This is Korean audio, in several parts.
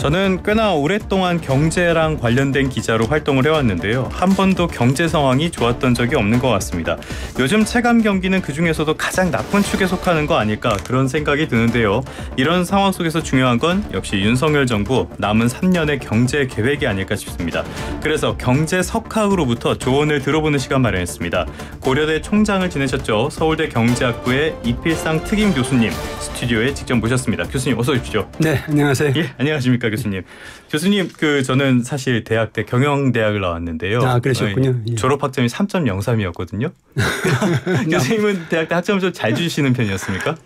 저는 꽤나 오랫동안 경제랑 관련된 기자로 활동을 해왔는데요. 한 번도 경제 상황이 좋았던 적이 없는 것 같습니다. 요즘 체감 경기는 그중에서도 가장 나쁜 축에 속하는 거 아닐까 그런 생각이 드는데요. 이런 상황 속에서 중요한 건 역시 윤석열 정부 남은 3년의 경제 계획이 아닐까 싶습니다. 그래서 경제 석학으로부터 조언을 들어보는 시간 마련했습니다. 고려대 총장을 지내셨죠. 서울대 경제학부의 이필상 특임 교수님 스튜디오에 직접 모셨습니다. 교수님 어서 오십시오. 네, 안녕하세요. 예, 안녕하십니까 교수님. 교수님 저는 사실 대학 때 경영대학을 나왔는데요. 아, 그러셨군요. 예. 졸업 학점이 3.03이었거든요. 교수님은 대학 때 학점을 좀 잘 주시는 편이었습니까?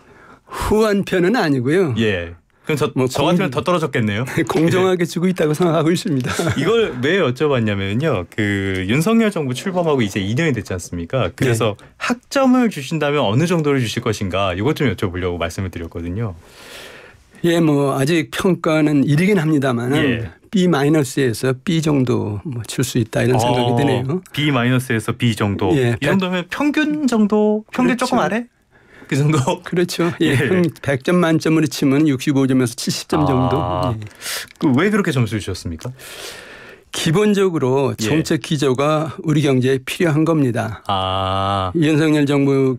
후한 편은 아니고요. 예. 그럼 저 같으면 더 떨어졌겠네요. 공정하게 주고 있다고 생각하고 있습니다. 이걸 왜 여쭤봤냐면요. 윤석열 정부 출범하고 이제 2년이 됐지 않습니까? 그래서 네. 학점을 주신다면 어느 정도를 주실 것인가 이것 좀 여쭤보려고 말씀을 드렸거든요. 예, 아직 평가는 1이긴 합니다만 예. B-에서 B 정도 줄 수 있다 이런 생각이 드네요. B-에서 B 정도. 예, 이 정도면 평균 정도? 평균 그렇죠. 조금 아래? 그 정도? 그렇죠. 예, 100점 만점으로 치면 65점에서 70점 정도. 예. 왜 그렇게 점수를 주셨습니까? 기본적으로 정책 기조가 우리 경제에 필요한 겁니다. 윤석열 정부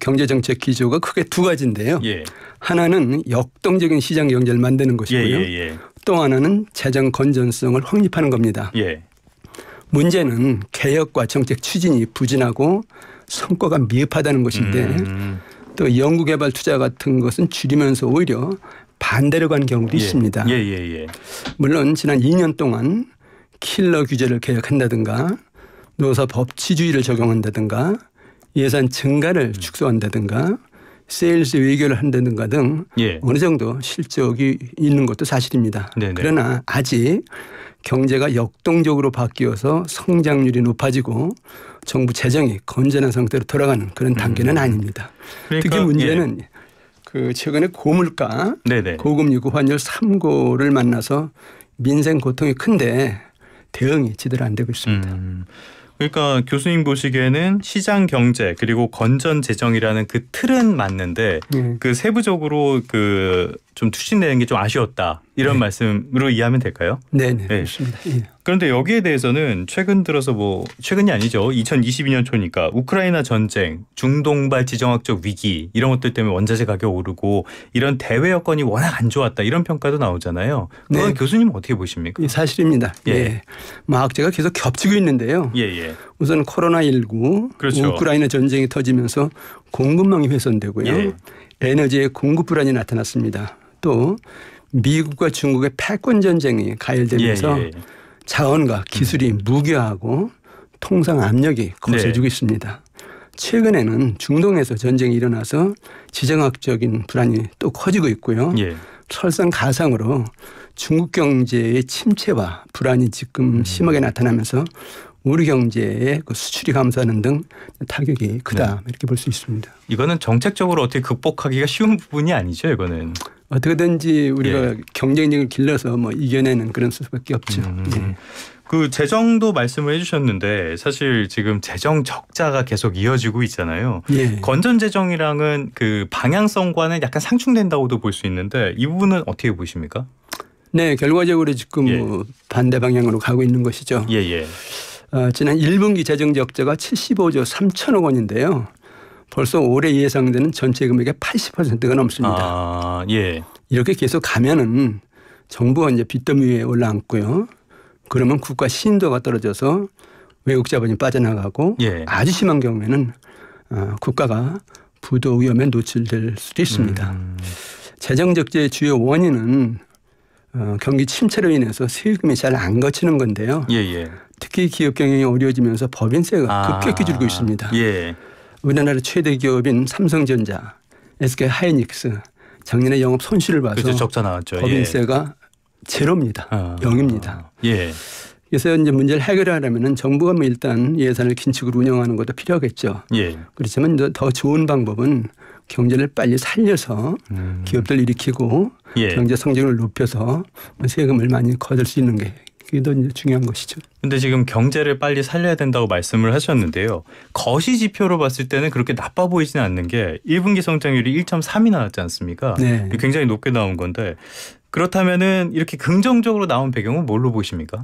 경제 정책 기조가 크게 두 가지인데요. 예. 하나는 역동적인 시장 경제를 만드는 것이고요. 또 하나는 재정 건전성을 확립하는 겁니다. 예. 문제는 개혁과 정책 추진이 부진하고 성과가 미흡하다는 것인데 또 연구개발 투자 같은 것은 줄이면서 오히려 반대로 간 경우도 있습니다. 물론 지난 2년 동안 킬러 규제를 개혁한다든가 노사 법치주의를 적용한다든가 예산 증가를 축소한다든가 세일즈 외교를 한다든가 등 어느 정도 실적이 있는 것도 사실입니다. 네네. 그러나 아직 경제가 역동적으로 바뀌어서 성장률이 높아지고 정부 재정이 건전한 상태로 돌아가는 그런 단계는 아닙니다. 그러니까, 특히 문제는 최근에 고물가, 고금리, 고환율 3고를 만나서 민생 고통이 큰데 대응이 제대로 안 되고 있습니다. 그러니까 교수님 보시기에는 시장 경제 그리고 건전 재정이라는 그 틀은 맞는데 세부적으로 좀 추진되는 게 좀 아쉬웠다 이런 말씀으로 이해하면 될까요? 네, 그렇습니다. 예. 그런데 여기에 대해서는 최근 들어서 최근이 아니죠. 2022년 초니까 우크라이나 전쟁, 중동발 지정학적 위기 이런 것들 때문에 원자재 가격 오르고 이런 대외 여건이 워낙 안 좋았다 이런 평가도 나오잖아요. 그건 교수님은 어떻게 보십니까? 사실입니다. 악재가 계속 겹치고 있는데요. 우선 코로나19, 그렇죠. 우크라이나 전쟁이 터지면서 공급망이 훼손되고요. 에너지의 공급 불안이 나타났습니다. 또 미국과 중국의 패권 전쟁이 가열되면서 자원과 기술이 무기화하고 통상 압력이 거세지고 있습니다. 최근에는 중동에서 전쟁이 일어나서 지정학적인 불안이 또 커지고 있고요. 설상가상으로 중국 경제의 침체와 불안이 지금 심하게 나타나면서 우리 경제의 수출이 감소하는 등 타격이 크다 이렇게 볼 수 있습니다. 이거는 정책적으로 어떻게 극복하기가 쉬운 부분이 아니죠. 이거는. 어떻게든지 우리가 경쟁력을 길러서 이겨내는 그런 수밖에 없죠. 재정도 말씀을 해주셨는데 사실 지금 재정 적자가 계속 이어지고 있잖아요. 건전 재정이랑은 방향성과는 약간 상충된다고도 볼 수 있는데 이 부분은 어떻게 보십니까? 네, 결과적으로 지금 반대 방향으로 가고 있는 것이죠. 지난 1분기 재정 적자가 75조 3천억 원인데요. 벌써 올해 예상되는 전체 금액의 80%가 넘습니다. 이렇게 계속 가면은 정부가 이제 빚더미 위에 올라앉고요. 그러면 국가 신도가 떨어져서 외국 자본이 빠져나가고 아주 심한 경우에는 국가가 부도 위험에 노출될 수도 있습니다. 재정 적자의 주요 원인은 경기 침체로 인해서 세금이 잘 안 거치는 건데요. 특히 기업 경영이 어려워지면서 법인세가 급격히 줄고 있습니다. 우리나라 최대 기업인 삼성전자, SK 하이닉스 작년에 영업 손실을 봐서 적자 나왔죠. 법인세가 제로입니다. 0입니다. 그래서 이제 문제를 해결하려면 정부가 일단 예산을 긴축으로 운영하는 것도 필요하겠죠. 그렇지만 더 좋은 방법은 경제를 빨리 살려서 기업들 일으키고 경제 성장을 높여서 세금을 많이 거둘 수 있는 게 그게 더 중요한 것이죠. 그런데 지금 경제를 빨리 살려야 된다고 말씀을 하셨는데요. 거시 지표로 봤을 때는 그렇게 나빠 보이지는 않는 게 1분기 성장률이 1.3이 나왔지 않습니까? 굉장히 높게 나온 건데 그렇다면은 이렇게 긍정적으로 나온 배경은 뭘로 보십니까?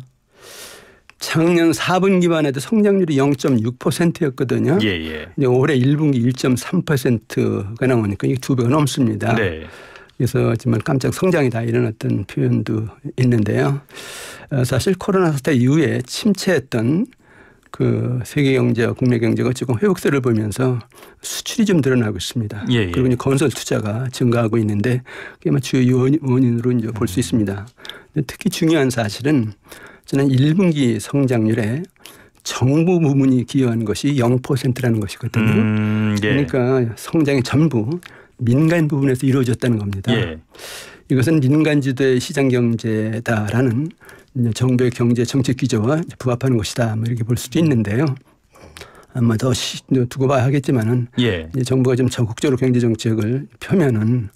작년 4분기만 해도 성장률이 0.6%였거든요. 올해 1분기 1.3%가 나오니까 이게 2배가 넘습니다. 네. 그래서 정말 깜짝 성장이다 이런 어떤 표현도 있는데요. 사실 코로나 사태 이후에 침체했던 그 세계 경제와 국내 경제가 지금 회복세를 보면서 수출이 좀 늘어나고 있습니다. 그리고 이제 건설 투자가 증가하고 있는데 그게 아마 주요 원인으로 이제 볼 수 있습니다. 특히 중요한 사실은 지난 1분기 성장률에 정부 부문이 기여한 것이 0%라는 것이거든요. 그러니까 성장의 전부 민간 부분에서 이루어졌다는 겁니다. 이것은 민간 주도의 시장 경제다라는 정부의 경제 정책 기조와 부합하는 것이다. 뭐 이렇게 볼 수도 있는데요. 아마 더 두고 봐야 하겠지만은 정부가 좀 적극적으로 경제 정책을 펴면은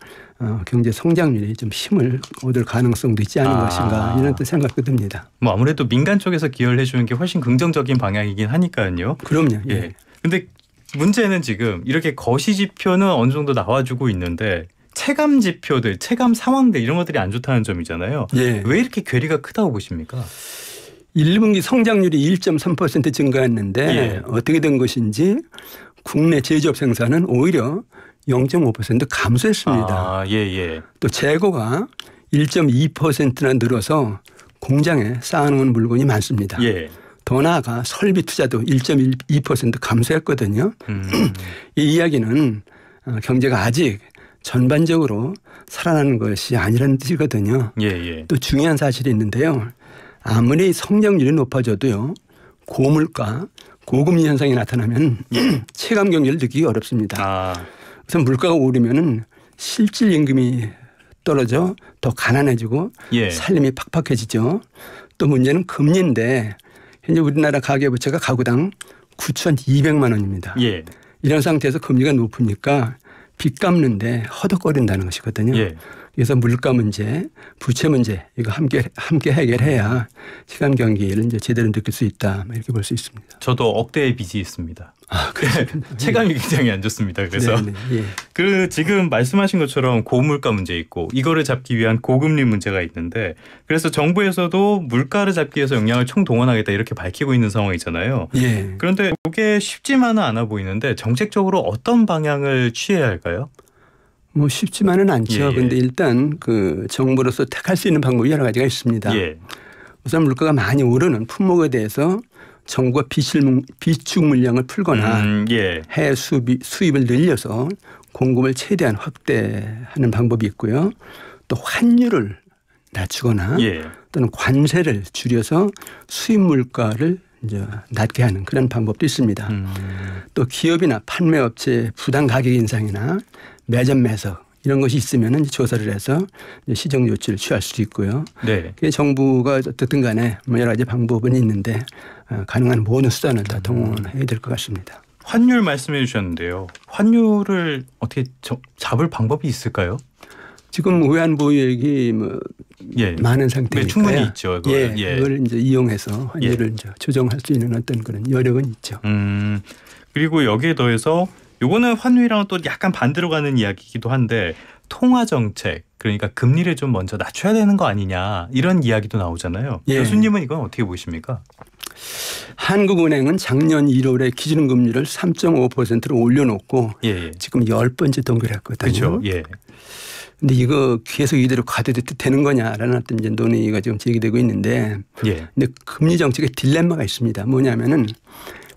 경제 성장률이 좀 힘을 얻을 가능성도 있지 않은 것인가 이런 또 생각도 듭니다. 뭐 아무래도 민간 쪽에서 기여를 해주는 게 훨씬 긍정적인 방향이긴 하니까요. 그럼요. 근데 문제는 지금 이렇게 거시 지표는 어느 정도 나와주고 있는데 체감 지표들, 체감 상황들 이런 것들이 안 좋다는 점이잖아요. 왜 이렇게 괴리가 크다고 보십니까? 1분기 성장률이 1.3% 증가했는데 어떻게 된 것인지 국내 제조업 생산은 오히려 0.5% 감소했습니다. 또 재고가 1.2%나 늘어서 공장에 쌓아놓은 물건이 많습니다. 더 나아가 설비 투자도 1.2% 감소했거든요. 이 이야기는 경제가 아직 전반적으로 살아나는 것이 아니라는 뜻이거든요. 또 중요한 사실이 있는데요. 아무리 성장률이 높아져도요. 고물가, 고금리 현상이 나타나면 체감 경제를 느끼기 어렵습니다. 그래서 물가가 오르면은 실질 임금이 떨어져 더 가난해지고 살림이 팍팍해지죠. 또 문제는 금리인데 현재 우리나라 가계부채가 가구당 9,200만 원입니다. 이런 상태에서 금리가 높으니까 빚 갚는데 허덕거린다는 것이거든요. 그래서 물가 문제, 부채 문제 이거 함께 해결해야 시간 경기를 이제 제대로 느낄 수 있다 이렇게 볼 수 있습니다. 저도 억대의 빚이 있습니다. 체감이 굉장히 안 좋습니다. 그래서 그 지금 말씀하신 것처럼 고물가 문제 있고 이거를 잡기 위한 고금리 문제가 있는데 그래서 정부에서도 물가를 잡기 위해서 역량을 총동원하겠다 이렇게 밝히고 있는 상황이잖아요. 그런데 이게 쉽지만은 않아 보이는데 정책적으로 어떤 방향을 취해야 할까요? 뭐 쉽지만은 않죠. 그런데 일단 그 정부로서 택할 수 있는 방법이 여러 가지가 있습니다. 우선 물가가 많이 오르는 품목에 대해서 정부가 비축 물량을 풀거나 해외 수입을 늘려서 공급을 최대한 확대하는 방법이 있고요. 또 환율을 낮추거나 또는 관세를 줄여서 수입 물가를 이제 낮게 하는 그런 방법도 있습니다. 또 기업이나 판매업체 부당 가격 인상이나 매점 매석 이런 것이 있으면 조사를 해서 시정 조치를 취할 수도 있고요. 정부가 어떻든 간에 여러 가지 방법은 있는데 가능한 모든 수단을 다 동원해야 될 것 같습니다. 환율 말씀해 주셨는데요. 환율을 어떻게 잡을 방법이 있을까요? 지금 외환보유액이 많은 상태니까요. 충분히 있죠. 그걸 이제 이용해서 환율을 이제 조정할 수 있는 어떤 그런 여력은 있죠. 그리고 여기에 더해서 요거는 환율이랑 또 약간 반대로 가는 이야기이기도 한데 통화 정책 그러니까 금리를 좀 먼저 낮춰야 되는 거 아니냐 이런 이야기도 나오잖아요. 교수님은 이건 어떻게 보십니까? 한국은행은 작년 1월에 기준금리를 3.5%로 올려놓고 지금 10번째 동결했거든요. 근데 이거 계속 이대로 가도 되는 거냐라는 어떤 이제 논의가 지금 제기되고 있는데 근데 금리 정책에 딜레마가 있습니다. 뭐냐면은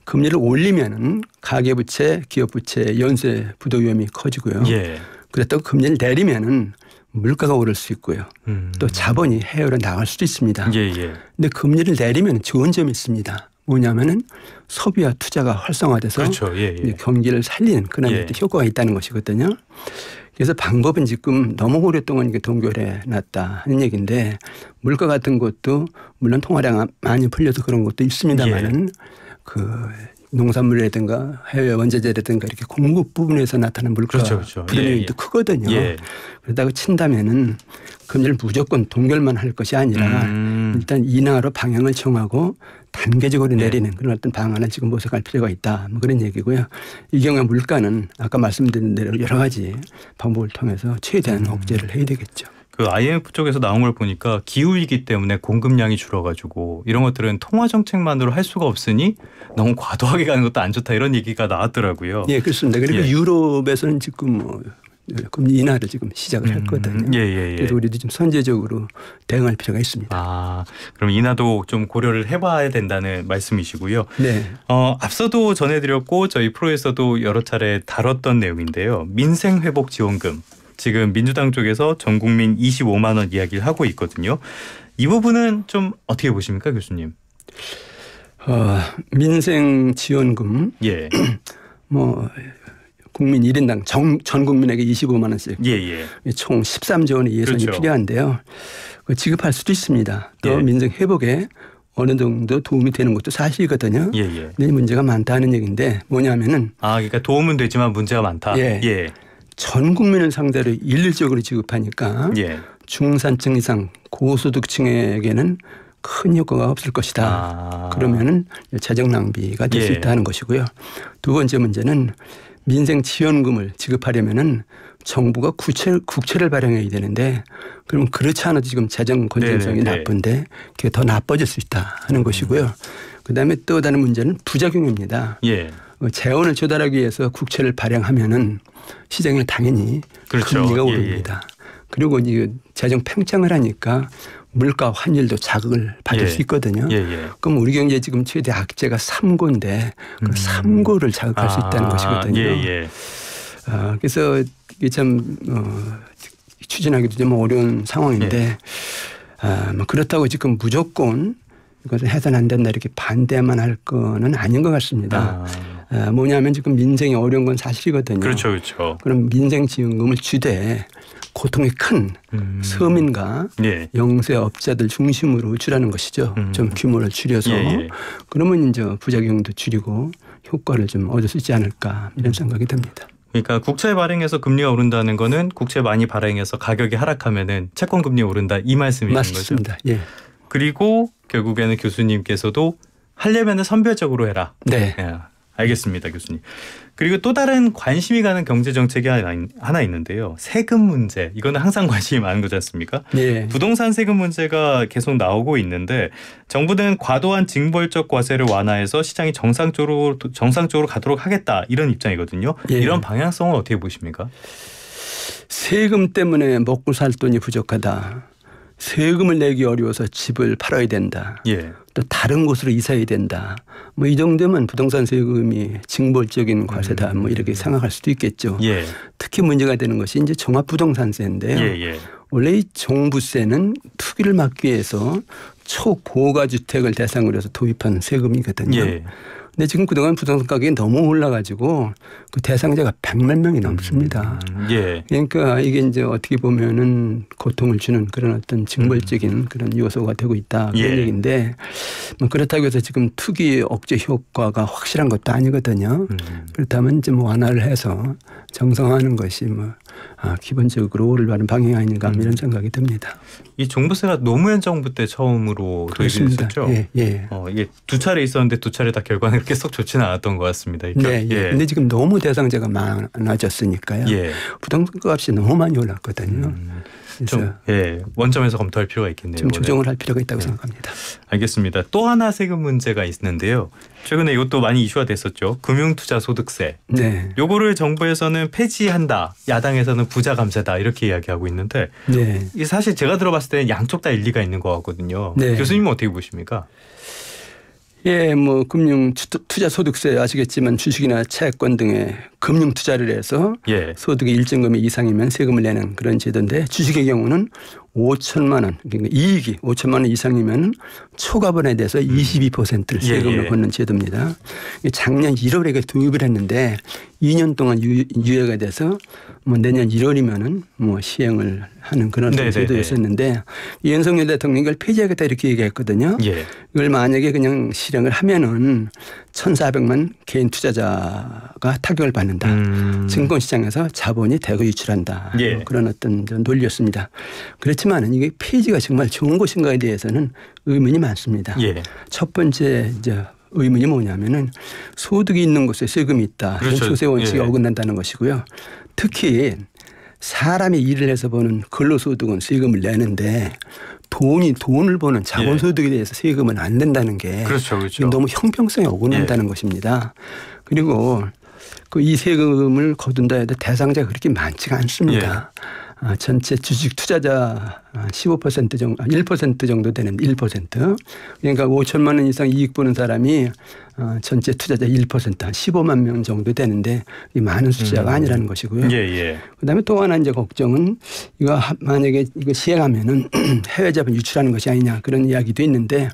금리를 올리면은 가계부채, 기업부채, 연쇄 부도 위험이 커지고요. 그렇다고 금리를 내리면은 물가가 오를 수 있고요. 또 자본이 해외로 나갈 수도 있습니다. 근데 금리를 내리면 좋은 점이 있습니다. 뭐냐면은 소비와 투자가 활성화돼서 경기를 살리는 그런 효과가 있다는 것이거든요. 그래서 방법은 지금 너무 오랫동안 동결해 놨다 하는 얘기인데 물가 같은 것도 물론 통화량 많이 풀려서 그런 것도 있습니다만은 그 농산물이라든가 해외 원자재라든가 이렇게 공급 부분에서 나타나는 물가 불균형도 크거든요. 그러다가 친다면은 금리를 무조건 동결만 할 것이 아니라 일단 인하로 방향을 정하고 단계적으로 내리는 그런 어떤 방안을 지금 모색할 필요가 있다. 뭐 그런 얘기고요. 이 경우에 물가는 아까 말씀드린 대로 여러 가지 방법을 통해서 최대한 억제를 해야 되겠죠. 그 IMF 쪽에서 나온 걸 보니까 기후위기 때문에 공급량이 줄어가지고 이런 것들은 통화정책만으로 할 수가 없으니 너무 과도하게 가는 것도 안 좋다 이런 얘기가 나왔더라고요. 예, 그렇습니다. 그리고 예. 유럽에서는 지금 뭐 금리 인하를 지금 시작을 했거든요. 그래서 우리도 좀 선제적으로 대응할 필요가 있습니다. 아, 그럼 인하도 좀 고려를 해봐야 된다는 말씀이시고요. 네. 앞서도 전해드렸고 저희 프로에서도 여러 차례 다뤘던 내용인데요. 민생회복지원금. 지금 민주당 쪽에서 전 국민 25만 원 이야기를 하고 있거든요. 이 부분은 좀 어떻게 보십니까, 교수님? 민생지원금. 예. 뭐 국민 1인당 전 국민에게 25만 원씩 총 13조 원의 예산이 그렇죠. 필요한데요. 지급할 수도 있습니다. 또 민생 회복에 어느 정도 도움이 되는 것도 사실이거든요. 근데 문제가 많다는 얘기인데 뭐냐면은 그러니까 도움은 되지만 문제가 많다. 전 국민을 상대로 일률적으로 지급하니까 중산층 이상 고소득층에게는 큰 효과가 없을 것이다. 그러면은 재정 낭비가 될 수 있다는 것이고요. 두 번째 문제는 민생 지원금을 지급하려면은 정부가 국채를 발행해야 되는데 그러면 그렇지 않아도 지금 재정 건전성이 나쁜데 그게 더 나빠질 수 있다 하는 것이고요. 그다음에 또 다른 문제는 부작용입니다. 재원을 조달하기 위해서 국채를 발행하면은 시장에 당연히 금리가 오릅니다. 그리고 이제 재정 팽창을 하니까 물가 환율도 자극을 받을 수 있거든요. 그럼 우리 경제 지금 최대 악재가 3고인데 그 3고를 자극할 수 있다는 것이거든요. 그래서 이게 참 추진하기도 좀 어려운 상황인데 뭐 그렇다고 지금 무조건 이것을 해서는 안 된다 이렇게 반대만 할 거는 아닌 것 같습니다. 뭐냐면 지금 민생이 어려운 건 사실이거든요. 그렇죠. 그럼 민생지원금을 주되 고통이 큰 서민과 영세업자들 중심으로 주라는 것이죠. 좀 규모를 줄여서 그러면 이제 부작용도 줄이고 효과를 좀 얻을 수 있지 않을까 이런 생각이 듭니다. 그러니까 국채 발행해서 금리가 오른다는 거는 국채 많이 발행해서 가격이 하락하면은 채권 금리 오른다 이 말씀이신 맞습니다. 거죠? 그리고 결국에는 교수님께서도 하려면은 선별적으로 해라. 알겠습니다, 교수님. 그리고 또 다른 관심이 가는 경제 정책이 하나 있는데요. 세금 문제. 이거는 항상 관심이 많은 거지 않습니까? 부동산 세금 문제가 계속 나오고 있는데 정부는 과도한 징벌적 과세를 완화해서 시장이 정상적으로 가도록 하겠다 이런 입장이거든요. 이런 방향성은 어떻게 보십니까? 세금 때문에 먹고 살 돈이 부족하다. 세금을 내기 어려워서 집을 팔아야 된다. 또 다른 곳으로 이사해야 된다. 뭐 이 정도면 부동산 세금이 징벌적인 과세다. 뭐 이렇게 생각할 수도 있겠죠. 특히 문제가 되는 것이 이제 종합부동산세인데요. 원래 이 종부세는 투기를 막기 위해서 초고가 주택을 대상으로 해서 도입한 세금이거든요. 근데 지금 그동안 부동산 가격이 너무 올라가지고 그 대상자가 100만 명이 넘습니다. 그러니까 이게 이제 어떻게 보면은 고통을 주는 그런 어떤 징벌적인 그런 요소가 되고 있다 그런 얘기인데 뭐 그렇다고 해서 지금 투기 억제 효과가 확실한 것도 아니거든요. 그렇다면 이제 뭐 완화를 해서 정상화하는 것이 뭐 기본적으로 올바른 방향이 아닌가 이런 생각이 듭니다. 이 종부세가 노무현 정부 때 처음으로 도입이 됐었죠. 이게 두 차례 있었는데 두 차례 다 결과는 그렇게 썩 좋지는 않았던 것 같습니다. 근데 지금 너무 대상자가 많아졌으니까요. 부동산 값이 너무 많이 올랐거든요. 좀 원점에서 검토할 필요가 있겠네요. 좀 조정을 할 필요가 있다고 생각합니다. 알겠습니다. 또 하나 세금 문제가 있는데요. 최근에 이것도 많이 이슈가 됐었죠. 금융투자소득세. 요거를 정부에서는 폐지한다. 야당에서는 부자 감세다. 이렇게 이야기하고 있는데 사실 제가 들어봤을 때는 양쪽 다 일리가 있는 것 같거든요. 교수님은 어떻게 보십니까? 뭐 금융 투자 소득세 아시겠지만 주식이나 채권 등의 금융 투자를 해서 소득이 일정 금액 이상이면 세금을 내는 그런 제도인데 주식의 경우는 5천만 원, 그러니까 이익이 5천만 원 이상이면 초과분에 대해서 22%를 세금을 걷는 제도입니다. 작년 1월에 도입을 했는데 2년 동안 유예가 돼서 뭐 내년 1월이면은 뭐 시행을 하는 그런 제도였었는데 윤석열 대통령이 이걸 폐지하겠다 이렇게 얘기했거든요. 이걸 만약에 그냥 실행을 하면은 1,400만 개인 투자자가 타격을 받는다. 증권시장에서 자본이 대거 유출한다. 뭐 그런 어떤 논리였습니다. 그렇지만 이게 폐지가 정말 좋은 것인가에 대해서는 의문이 많습니다. 첫 번째 이제 의문이 뭐냐면은 소득이 있는 곳에 세금이 있다. 소세 원칙이 어긋난다는 것이고요. 특히 사람이 일을 해서 버는 근로소득은 세금을 내는데 돈을 버는 자본소득에 대해서 세금은 안 낸다는 게 그렇죠, 그렇죠. 너무 형평성에 어긋난다는 것입니다. 그리고 이 세금을 거둔다 해도 대상자가 그렇게 많지가 않습니다. 전체 주식 투자자 15% 정도, 1% 정도 되는 1%. 그러니까 5천만 원 이상 이익 보는 사람이 전체 투자자 1%, 한 15만 명 정도 되는데 이 많은 숫자가 아니라는 것이고요. 그다음에 또 하나 이제 걱정은 이거 만약에 이거 시행하면은 해외 자본 유출하는 것이 아니냐 그런 이야기도 있는데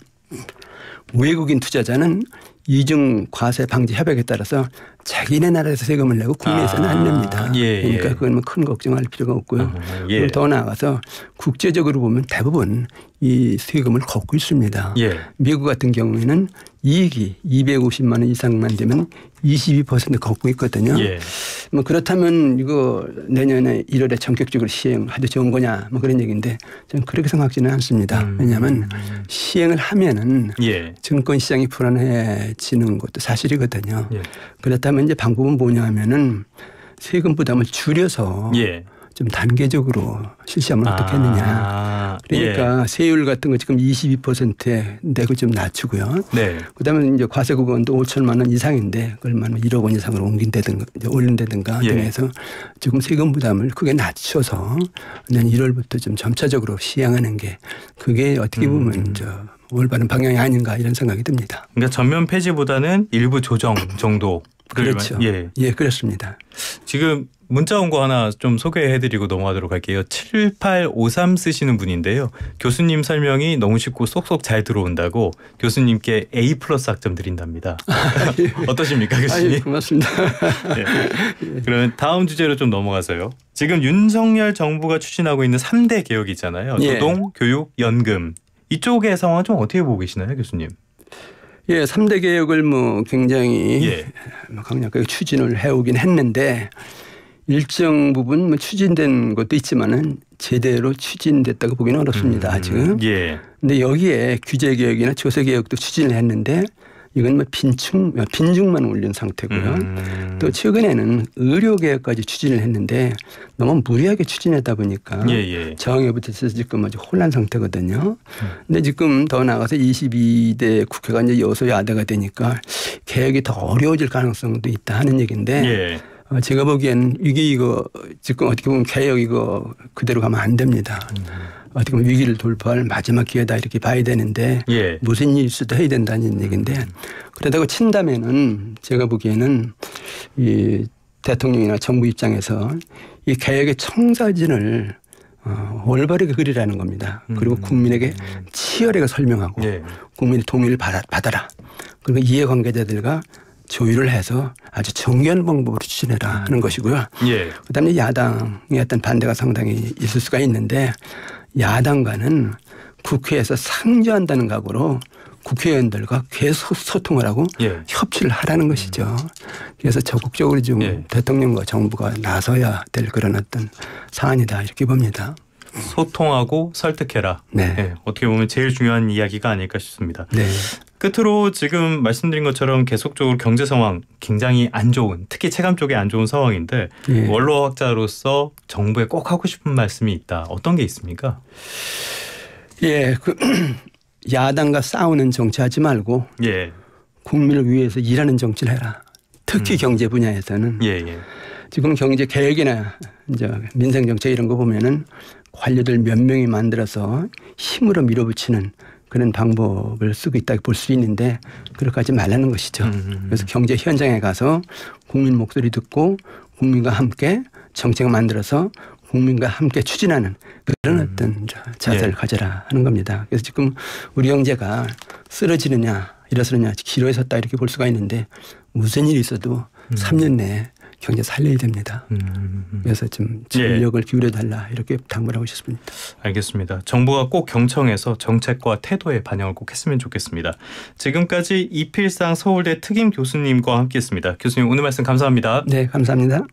외국인 투자자는 이중 과세 방지 협약에 따라서 자기네 나라에서 세금을 내고 국내에서는 안 냅니다. 그러니까 그건 뭐 큰 걱정할 필요가 없고요. 그리고 더 나아가서 국제적으로 보면 대부분 이 세금을 걷고 있습니다. 미국 같은 경우에는 이익이 250만 원 이상만 되면 22% 걷고 있거든요. 뭐 그렇다면 이거 내년에 1월에 전격적으로 시행하도 좋은 거냐 뭐 그런 얘기인데 저는 그렇게 생각지는 않습니다. 왜냐하면 시행을 하면은 증권시장이 불안해지는 것도 사실이거든요. 그렇다면 이제 방법은 뭐냐 하면은 세금 부담을 줄여서 좀 단계적으로 실시하면 어떻겠느냐. 그러니까 세율 같은 거 지금 22%에 내고 좀 낮추고요. 그다음에 이제 과세 구간도 5천만 원 이상인데 그걸 1억 원 이상으로 옮긴다든가 올린다든가 등해서 조금 세금 부담을 크게 낮춰서 내년 1월부터 좀 점차적으로 시행하는 게 그게 어떻게 보면 올바른 방향이 아닌가 이런 생각이 듭니다. 그러니까 전면 폐지보다는 일부 조정 정도. 그렇죠. 그렇습니다. 지금 문자 온 거 하나 좀 소개해드리고 넘어가도록 할게요. 7853 쓰시는 분인데요. 교수님 설명이 너무 쉽고 쏙쏙 잘 들어온다고 교수님께 A+ 학점 드린답니다. 어떠십니까 교수님? 고맙습니다. 그러면 다음 주제로 좀 넘어가서요. 지금 윤석열 정부가 추진하고 있는 3대 개혁 있잖아요. 노동, 교육, 연금. 이쪽의 상황 좀 어떻게 보고 계시나요 교수님? 3대 개혁을 뭐 굉장히 강력하게 추진을 해오긴 했는데 일정 부분 뭐 추진된 것도 있지만은 제대로 추진됐다고 보기는 어렵습니다. 아직은. 근데 여기에 규제 개혁이나 조세 개혁도 추진을 했는데 이건 뭐 빈중만 올린 상태고요. 또 최근에는 의료 개혁까지 추진을 했는데 너무 무리하게 추진하다 보니까 저항에 붙어서 지금 아주 혼란 상태거든요. 근데 지금 더 나아가서 22대 국회가 이제 여소야대가 되니까 개혁이 더 어려워질 가능성도 있다 하는 얘기인데 제가 보기에는 이거 지금 어떻게 보면 개혁 이거 그대로 가면 안 됩니다. 어떻게 보면 위기를 돌파할 마지막 기회다 이렇게 봐야 되는데 무슨 일이 있어도 해야 된다는 얘기인데 그러다가 친다면은 제가 보기에는 이 대통령이나 정부 입장에서 이 개혁의 청사진을 올바르게 그리라는 겁니다. 그리고 국민에게 치열하게 설명하고 국민의 동의를 받아라. 그리고 이해관계자들과 조율을 해서 아주 정교한 방법으로 추진해라 하는 것이고요. 그다음에 야당의 어떤 반대가 상당히 있을 수가 있는데 야당과는 국회에서 상조한다는 각오로 국회의원들과 계속 소통을 하고 협치를 하라는 것이죠. 그래서 적극적으로 좀 대통령과 정부가 나서야 될 그런 어떤 사안이다 이렇게 봅니다. 소통하고 설득해라. 어떻게 보면 제일 중요한 이야기가 아닐까 싶습니다. 끝으로 지금 말씀드린 것처럼 계속적으로 경제 상황 굉장히 안 좋은, 특히 체감 쪽에 안 좋은 상황인데 원로학자로서 정부에 꼭 하고 싶은 말씀이 있다. 어떤 게 있습니까? 야당과 싸우는 정치하지 말고 국민을 위해서 일하는 정치를 해라. 특히 경제 분야에서는 지금 경제 개혁이나 이제 민생 정책 이런 거 보면은 관료들 몇 명이 만들어서 힘으로 밀어붙이는 그런 방법을 쓰고 있다고 볼 수 있는데 그렇게 하지 말라는 것이죠. 그래서 경제 현장에 가서 국민 목소리 듣고 국민과 함께 정책을 만들어서 국민과 함께 추진하는 그런 어떤 자세를 가져라 하는 겁니다. 그래서 지금 우리 경제가 쓰러지느냐 일어서느냐 기로에 섰다 이렇게 볼 수가 있는데 무슨 일이 있어도 3년 내에 경제 살려야 됩니다. 그래서 좀 전력을 기울여달라 이렇게 당부를 하고 싶습니다. 알겠습니다. 정부가 꼭 경청해서 정책과 태도에 반영을 꼭 했으면 좋겠습니다. 지금까지 이필상 서울대 특임 교수님과 함께했습니다. 교수님 오늘 말씀 감사합니다. 네, 감사합니다.